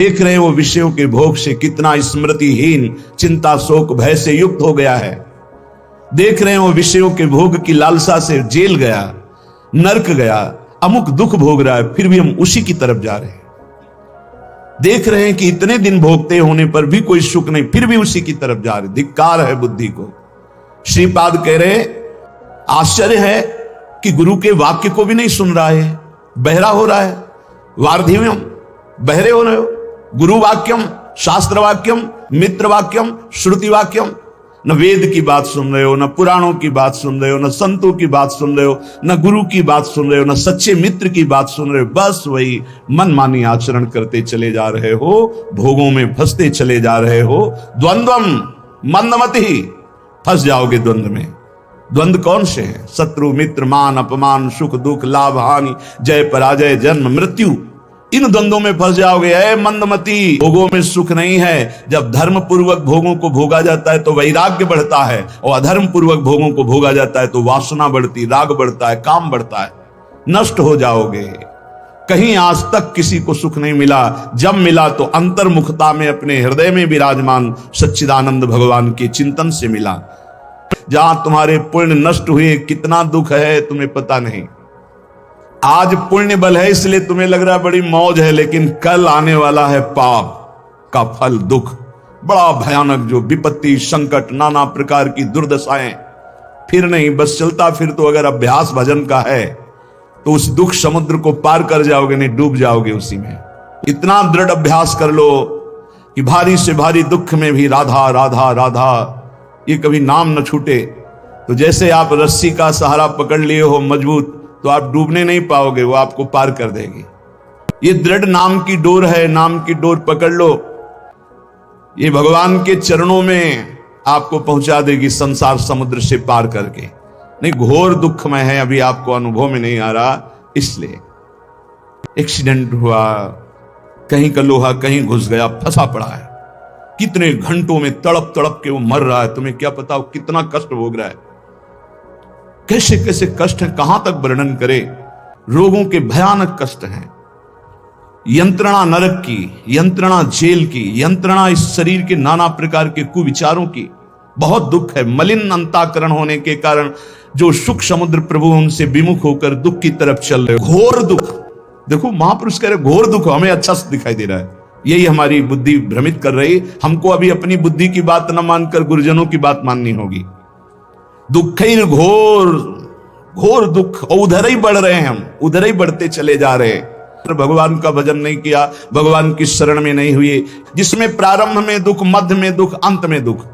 देख रहे हैं वो विषयों के भोग से कितना स्मृतिहीन, चिंता शोक भय से युक्त हो गया है। देख रहे हैं वो विषयों के भोग की लालसा से जेल गया, नरक गया, अमुक दुख भोग रहा है, फिर भी हम उसी की तरफ जा रहे हैं। देख रहे हैं कि इतने दिन भोगते होने पर भी कोई सुख नहीं, फिर भी उसी की तरफ जा रहे। धिक्कार है बुद्धि को। श्रीपाद कह रहे आश्चर्य है कि गुरु के वाक्य को भी नहीं सुन रहा है, बहरा हो रहा है। वार्धिव्यम, बहरे हो रहे हो। गुरु वाक्यम, शास्त्र वाक्यम, मित्र वाक्यम, श्रुति वाक्यम। न वेद की बात सुन रहे हो, न पुराणों की बात सुन रहे हो, न संतों की बात सुन रहे हो, न गुरु की बात सुन रहे हो, न सच्चे मित्र की बात सुन रहे हो। बस वही मनमानी आचरण करते चले जा रहे हो, भोगों में फंसते चले जा रहे हो। द्वंद्वम मंदमति, फंस जाओगे द्वंद्व में। द्वंद्व कौन से हैं? शत्रु मित्र, मान अपमान, सुख दुख, लाभ हानि, जय पराजय, जन्म मृत्यु। इन द्वंद्वों में फंस जाओगे। ऐ मंदमती, भोगों में सुख नहीं है। जब धर्म पूर्वक भोगों को भोगा जाता है तो वैराग्य बढ़ता है, और अधर्म पूर्वक भोगों को भोगा जाता है तो वासना बढ़ती, राग बढ़ता है, काम बढ़ता है। नष्ट हो जाओगे। कहीं आज तक किसी को सुख नहीं मिला, जब मिला तो अंतर्मुखता में अपने हृदय में विराजमान सच्चिदानंद भगवान के चिंतन से मिला। जहां तुम्हारे पुण्य नष्ट हुए, कितना दुख है तुम्हें पता नहीं। आज पुण्य बल है इसलिए तुम्हें लग रहा है बड़ी मौज है, लेकिन कल आने वाला है पाप का फल, दुख बड़ा भयानक, जो विपत्ति, संकट, नाना प्रकार की दुर्दशाएं। फिर नहीं, बस चलता फिर तो अगर अभ्यास भजन का है तो उस दुख समुद्र को पार कर जाओगे, नहीं डूब जाओगे उसी में। इतना दृढ़ अभ्यास कर लो कि भारी से भारी दुख में भी राधा राधा राधा ये कभी नाम न छूटे। तो जैसे आप रस्सी का सहारा पकड़ लिए हो मजबूत, तो आप डूबने नहीं पाओगे, वो आपको पार कर देगी। ये दृढ़ नाम की डोर है, नाम की डोर पकड़ लो, ये भगवान के चरणों में आपको पहुंचा देगी संसार समुद्र से पार करके। नहीं, घोर दुख में है, अभी आपको अनुभव में नहीं आ रहा, इसलिए एक्सीडेंट हुआ, कहीं का लोहा कहीं घुस गया, फंसा पड़ा है, कितने घंटों में तड़प तड़प के वो मर रहा है, तुम्हें क्या पता वो कितना कष्ट भोग रहा है। कैसे कैसे कष्ट है, कहां तक वर्णन करे। रोगों के भयानक कष्ट हैं, यंत्रणा नरक की, यंत्रणा जेल की, यंत्रणा इस शरीर के नाना प्रकार के कुविचारों की। बहुत दुख है। मलिन अंताकरण होने के कारण जो सुख समुद्र प्रभु उनसे विमुख होकर दुख की तरफ चल रहे हो, घोर दुख। देखो महापुरुष कह रहे घोर दुख, हमें अच्छा दिखाई दे रहा है, यही हमारी बुद्धि भ्रमित कर रही। हमको अभी अपनी बुद्धि की बात न मानकर गुरुजनों की बात माननी होगी। दुखैर घोर, घोर दुख, और उधर ही बढ़ रहे हैं हम, उधर ही बढ़ते चले जा रहे हैं। भगवान का भजन नहीं किया, भगवान की शरण में नहीं हुए, जिसमें प्रारंभ में दुख, मध्य में दुख, अंत में दुख।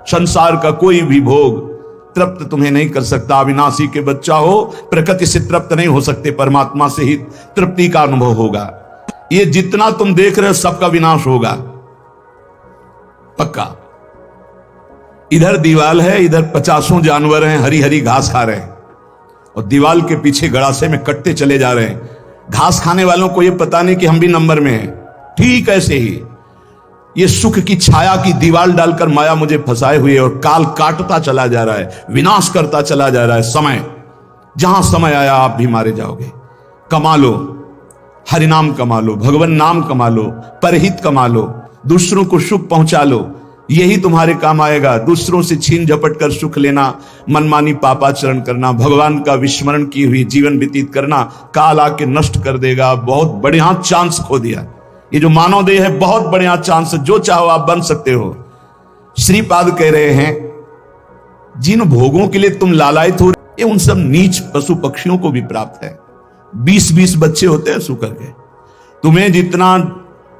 संसार का कोई भी भोग तृप्त तुम्हें नहीं कर सकता। अविनाशी के बच्चा हो, प्रकृति से तृप्त नहीं हो सकते, परमात्मा से ही तृप्ति का अनुभव होगा। ये जितना तुम देख रहे हो सबका विनाश होगा, पक्का। इधर दीवाल है, इधर 50 जानवर हैं, हरी हरी घास खा रहे हैं, और दीवाल के पीछे गड़ासे में कटते चले जा रहे हैं। घास खाने वालों को यह पता नहीं कि हम भी नंबर में हैं। ठीक ऐसे ही ये सुख की छाया की दीवाल डालकर माया मुझे फंसाए हुए, और काल काटता चला जा रहा है, विनाश करता चला जा रहा है। समय, जहां समय आया आप भी मारे जाओगे। कमा लो, हरिनाम कमा लो, भगवान नाम कमा लो, परहित कमा लो, दूसरों को सुख पहुंचा लो, यही तुम्हारे काम आएगा। दूसरों से छीन झपट कर सुख लेना, मनमानी पापाचरण करना, भगवान का विस्मरण की हुई जीवन व्यतीत करना, काल आके नष्ट कर देगा। बहुत बढ़िया चांस खो दिया। ये जो मानव देह है बहुत बढ़िया चांस है, जो चाहो आप बन सकते हो। श्रीपाद कह रहे हैं जिन भोगों के लिए तुम लालायित हो, ये उन सब नीच पशु पक्षियों को भी प्राप्त है। 20-20 बच्चे होते हैं सुकर के। तुम्हें जितना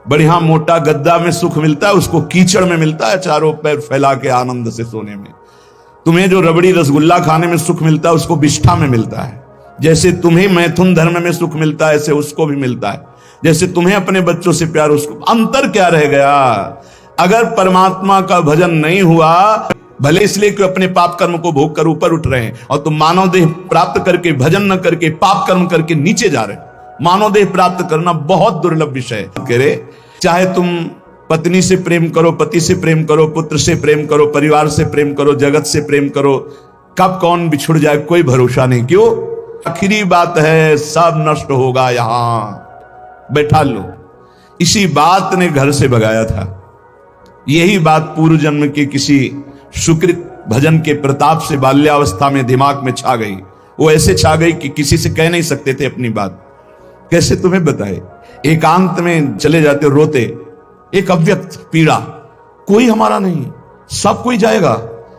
बढ़िया मोटा गद्दा में सुख मिलता है, उसको कीचड़ में मिलता है, चारों पैर फैला के आनंद से सोने में। तुम्हें जो रबड़ी रसगुल्ला खाने में सुख मिलता है, उसको विष्ठा में मिलता है। जैसे तुम्हें मैथुन धर्म में सुख मिलता है, ऐसे उसको भी मिलता है। जैसे तुम्हें अपने बच्चों से प्यार, उसको। अंतर क्या रह गया? अगर परमात्मा का भजन नहीं हुआ, भले इसलिए कि अपने पाप कर्म को भोग कर ऊपर उठ रहे हैं, और तुम मानव देह प्राप्त करके, भजन न करके, पाप कर्म करके नीचे जा रहे हैं। मानव देह प्राप्त करना बहुत दुर्लभ विषय है। कह रहे चाहे तुम पत्नी से प्रेम करो, पति से प्रेम करो, पुत्र से प्रेम करो, परिवार से प्रेम करो, जगत से प्रेम करो, कब कौन बिछुड़ जाए कोई भरोसा नहीं। क्यों? आखिरी बात है, सब नष्ट होगा। यहां बैठा लो। इसी बात ने घर से भगाया था। यही बात पूर्व जन्म के किसी सुकृत भजन के प्रताप से बाल्यावस्था में दिमाग में छा गई। वो ऐसे छा गई कि किसी से कह नहीं सकते थे अपनी बात। कैसे तुम्हें बताए, एकांत में चले जाते रोते, एक अव्यक्त पीड़ा, कोई हमारा नहीं, सब कोई जाएगा,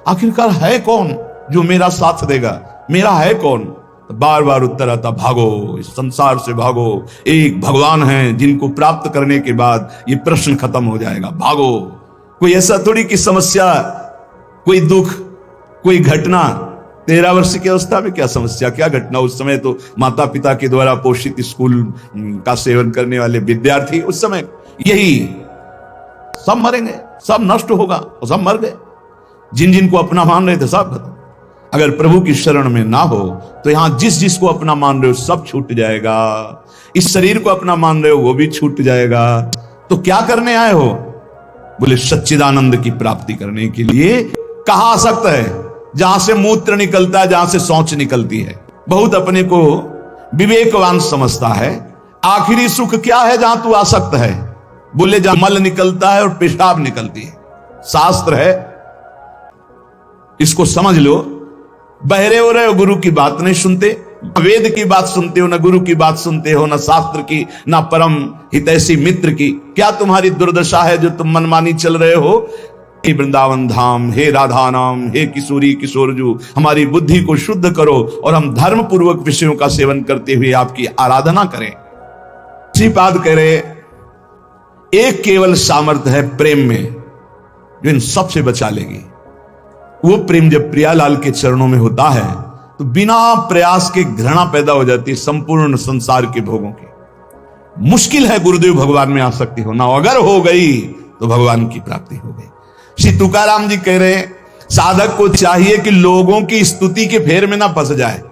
आखिरकार है कौन जो मेरा साथ देगा, मेरा है कौन? बार बार उत्तर आता, भागो, इस संसार से भागो, एक भगवान है जिनको प्राप्त करने के बाद ये प्रश्न खत्म हो जाएगा, भागो। कोई ऐसा थोड़ी कि समस्या, कोई दुख, कोई घटना, 13 वर्ष की अवस्था में क्या समस्या, क्या घटना? उस समय तो माता पिता के द्वारा पोषित स्कूल का सेवन करने वाले विद्यार्थी, उस समय यही, सब मरेंगे, सब नष्ट होगा, और सब मर गए। जिन जिनको अपना मान रहे थे सब खत्म। अगर प्रभु की शरण में ना हो तो यहां जिस जिसको अपना मान रहे हो सब छूट जाएगा। इस शरीर को अपना मान रहे हो वो भी छूट जाएगा। तो क्या करने आए हो? बोले सच्चिदानंद की प्राप्ति करने के लिए। कहां आसक्त है? जहां से मूत्र निकलता है, जहां से शौच निकलती है। बहुत अपने को विवेकवान समझता है। आखिरी सुख क्या है जहां तू आसक्त है? बोले जहां मल निकलता है और पेशाब निकलती है। शास्त्र है, इसको समझ लो। बहरे हो रहे हो, गुरु की बात नहीं सुनते, वेद की बात सुनते हो, ना गुरु की बात सुनते हो, ना शास्त्र की, ना परम हितैषी मित्र की। क्या तुम्हारी दुर्दशा है जो तुम मनमानी चल रहे हो? हे वृंदावन धाम, हे राधा नाम, हे किशोरी किशोरजू, हमारी बुद्धि को शुद्ध करो और हम धर्म पूर्वक विषयों का सेवन करते हुए आपकी आराधना करें। श्रीपाद कह रहे, एक केवल सामर्थ्य है प्रेम में जो इन सबसे बचा लेगी। वो प्रेम जब प्रियालाल के चरणों में होता है तो बिना प्रयास के घृणा पैदा हो जाती है संपूर्ण संसार के भोगों की। मुश्किल है गुरुदेव भगवान में आसक्ति होना, अगर हो गई तो भगवान की प्राप्ति हो गई। श्री तुकाराम जी कह रहे हैं, साधक को चाहिए कि लोगों की स्तुति के फेर में ना फंस जाए।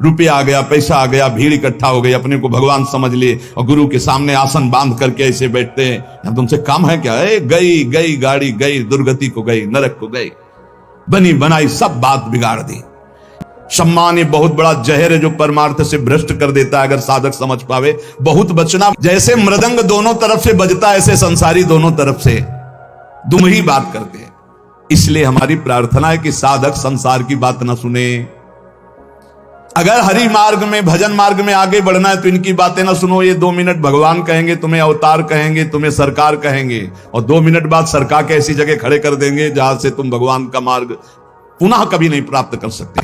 रुपया आ गया, पैसा आ गया, भीड़ इकट्ठा हो गई, अपने को भगवान समझ लिए और गुरु के सामने आसन बांध करके ऐसे बैठते हैं। तुमसे कम है क्या? गई गई गाड़ी गई, दुर्गति को गई, नरक को गई, बनी बनाई सब बात बिगाड़ दी। सम्मान ये बहुत बड़ा जहर है जो परमार्थ से भ्रष्ट कर देता है। अगर साधक समझ पावे, बहुत बचना। जैसे मृदंग दोनों तरफ से बजता है, ऐसे संसारी दोनों तरफ से दुम ही बात करते हैं। इसलिए हमारी प्रार्थना है कि साधक संसार की बात ना सुने। अगर हरि मार्ग में, भजन मार्ग में आगे बढ़ना है तो इनकी बातें ना सुनो। ये 2 मिनट भगवान कहेंगे, तुम्हें अवतार कहेंगे, तुम्हें सरकार कहेंगे, और 2 मिनट बाद सरकार के ऐसी जगह खड़े कर देंगे जहां से तुम भगवान का मार्ग पुनः कभी नहीं प्राप्त कर सकते।